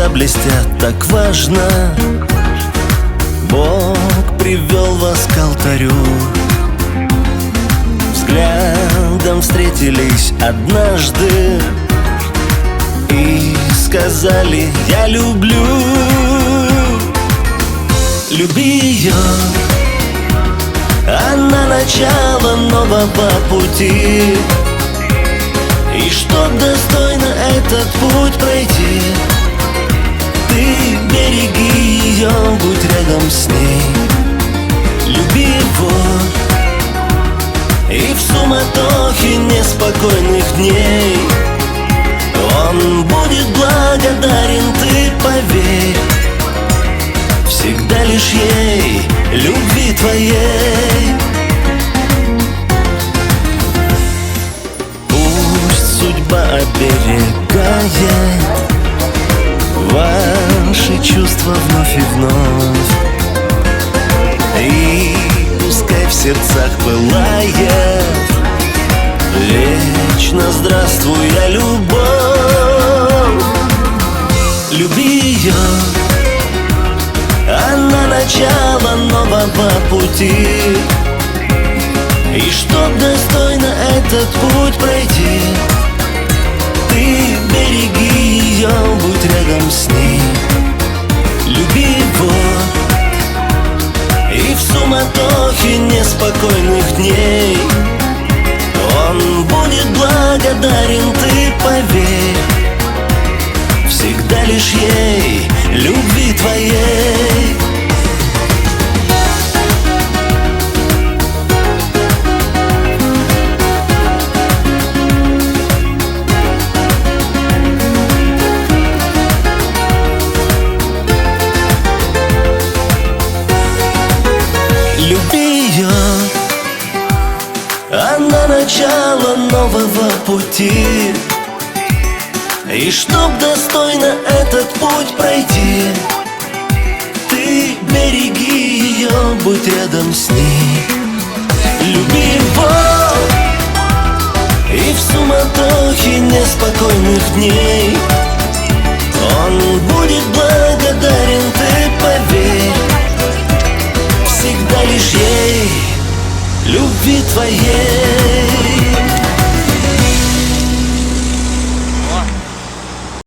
глаза блестят, так важно. Бог привел вас к алтарю. Взглядом встретились однажды и сказали: я люблю. Люби ее, она начало нового пути. И чтоб достойно этот путь пройти, ты береги ее, будь рядом с ней. Люби его, и в суматохе неспокойных дней он будет благодарен, ты поверь. Всегда лишь ей, любви твоей. Пусть судьба оберегает ваши чувства вновь и вновь, и пускай в сердцах пылает вечно здравствуя любовь. Люби ее, она начало нового пути. И чтоб достойно этот путь пройти, ты береги ее, будь рядом с ней. Люби его, и в суматохе неспокойных дней он будет благодарен, ты поверь. Всегда лишь ей, любви твоей. Люби ее, она начало нового пути. И чтоб достойно этот путь пройти, ты береги ее, будь рядом с ней. Люби его, и в суматохе неспокойных дней